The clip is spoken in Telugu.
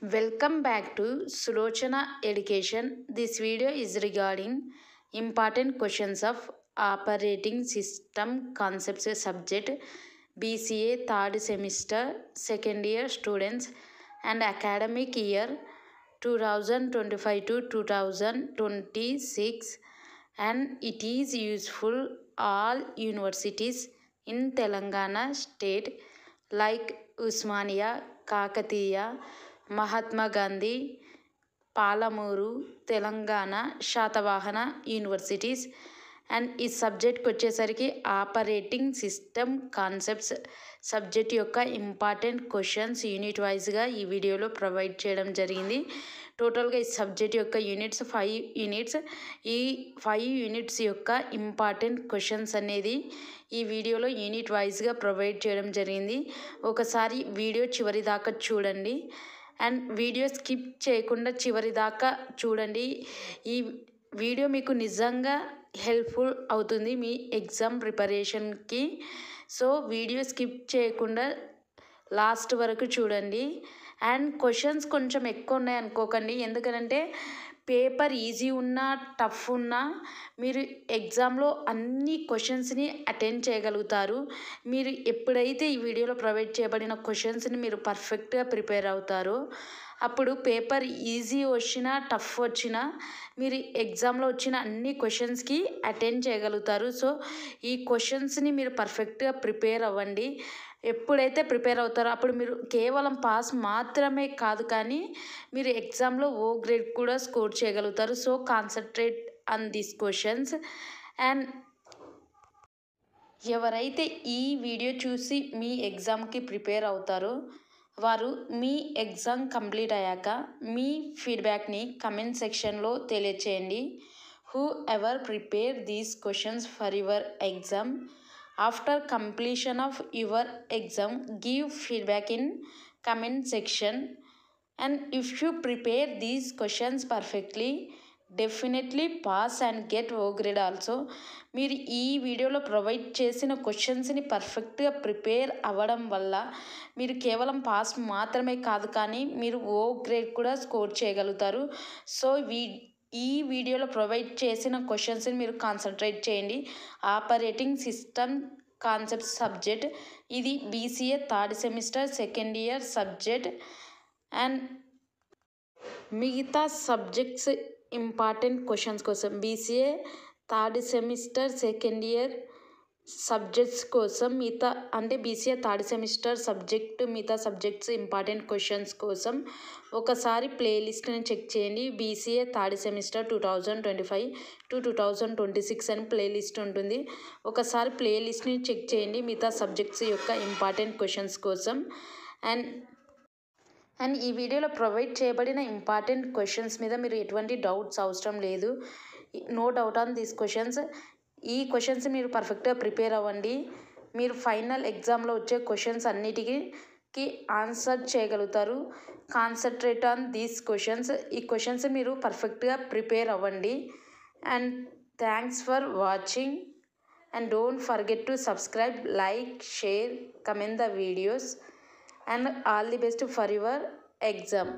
Welcome back to Sulochana Education. This video is regarding important questions of operating system concepts subject BCA third semester second year students and academic year 2025 to 2026, and it is useful all universities in Telangana state like Usmania, Kakatiya, Mahatma Gandhi, Palamuru Telangana Satavahana universities. And ఈ సబ్జెక్ట్కి వచ్చేసరికి ఆపరేటింగ్ సిస్టమ్ కాన్సెప్ట్స్ సబ్జెక్ట్ యొక్క ఇంపార్టెంట్ క్వశ్చన్స్ యూనిట్ వైజ్గా ఈ వీడియోలో ప్రొవైడ్ చేయడం జరిగింది. టోటల్గా ఈ సబ్జెక్ట్ యొక్క యూనిట్స్ 5 యూనిట్స్. ఈ 5 యూనిట్స్ యొక్క ఇంపార్టెంట్ క్వశ్చన్స్ అనేది ఈ వీడియోలో యూనిట్ వైజ్గా ప్రొవైడ్ చేయడం జరిగింది. ఒకసారి వీడియో చివరి దాకా చూడండి అండ్ వీడియో స్కిప్ చేయకుండా చివరి దాకా చూడండి. ఈ వీడియో మీకు నిజంగా హెల్ప్ఫుల్ అవుతుంది మీ ఎగ్జామ్ ప్రిపరేషన్కి. సో వీడియో స్కిప్ చేయకుండా లాస్ట్ వరకు చూడండి. అండ్ క్వశ్చన్స్ కొంచెం ఎక్కువ ఉన్నాయి అనుకోకండి, ఎందుకంటే పేపర్ ఈజీ ఉన్నా టఫ్ ఉన్నా మీరు ఎగ్జామ్లో అన్ని క్వశ్చన్స్ని అటెండ్ చేయగలుగుతారు. మీరు ఎప్పుడైతే ఈ వీడియోలో ప్రొవైడ్ చేయబడిన క్వశ్చన్స్ని మీరు పర్ఫెక్ట్గా ప్రిపేర్ అవుతారో అప్పుడు పేపర్ ఈజీ వచ్చినా టఫ్ వచ్చినా మీరు ఎగ్జామ్లో వచ్చిన అన్ని క్వశ్చన్స్కి అటెండ్ చేయగలుగుతారు. సో ఈ క్వశ్చన్స్ని మీరు పర్ఫెక్ట్గా ప్రిపేర్ అవ్వండి. ఎప్పుడైతే ప్రిపేర్ అవుతారో అప్పుడు మీరు కేవలం పాస్ మాత్రమే కాదు కానీ మీరు ఎగ్జామ్లో ఓ గ్రేడ్ కూడా స్కోర్ చేయగలుగుతారు. So concentrate on these questions. And ఎవరైతే ఈ వీడియో చూసి మీ ఎగ్జామ్కి ప్రిపేర్ అవుతారో వారు మీ ఎగ్జామ్ కంప్లీట్ అయ్యాక మీ ఫీడ్బ్యాక్ని కమెంట్ సెక్షన్లో తెలియచేయండి. Who ever prepare these questions for your exam, after completion of your exam give feedback in comment section. And if you prepare these questions perfectly definitely pass and get O grade also. మీరు ఈ వీడియోలో ప్రొవైడ్ చేసిన క్వశ్చన్స్ని పర్ఫెక్ట్గా ప్రిపేర్ అవ్వడం వల్ల మీరు కేవలం పాస్ మాత్రమే కాదు కానీ మీరు ఓ గ్రేడ్ కూడా స్కోర్ చేయగలుగుతారు. సో ఈ వీడియోలో ప్రొవైడ్ చేసిన క్వశ్చన్స్ని మీరు కాన్సన్ట్రేట్ చేయండి. ఆపరేటింగ్ సిస్టమ్ కాన్సెప్ట్ సబ్జెక్ట్ ఇది BCA third semester second year subject. And మిగతా సబ్జెక్ట్స్ ఇంపార్టెంట్ క్వశ్చన్స్ కోసం BCA third semester second year subjects కోసం అంటే బీసీఏ థర్డ్ సెమిస్టర్ సబ్జెక్ట్ మిగతా సబ్జెక్ట్స్ ఇంపార్టెంట్ క్వశ్చన్స్ కోసం ఒకసారి ప్లేలిస్ట్ని చెక్ చేయండి. బీసీఏ థర్డ్ సెమిస్టర్ 2025 to 2026 అని ప్లేలిస్ట్ ఉంటుంది. ఒకసారి ప్లేలిస్ట్ని చెక్ చేయండి మిగతా సబ్జెక్ట్స్ యొక్క ఇంపార్టెంట్ క్వశ్చన్స్ కోసం. అండ్ ఈ వీడియోలో ప్రొవైడ్ చేయబడిన ఇంపార్టెంట్ క్వశ్చన్స్ మీద మీరు ఎటువంటి డౌట్స్ అవసరం లేదు. No doubt on these questions. ఈ క్వశ్చన్స్ మీరు పర్ఫెక్ట్గా ప్రిపేర్ అవ్వండి. మీరు ఫైనల్ ఎగ్జామ్లో వచ్చే క్వశ్చన్స్ అన్నిటికీ ఆన్సర్ చేయగలుగుతారు. Concentrate on these questions. ఈ క్వశ్చన్స్ మీరు పర్ఫెక్ట్గా ప్రిపేర్ అవ్వండి. And thanks for watching and don't forget to subscribe, like, share, comment the videos, and all the best for your exam.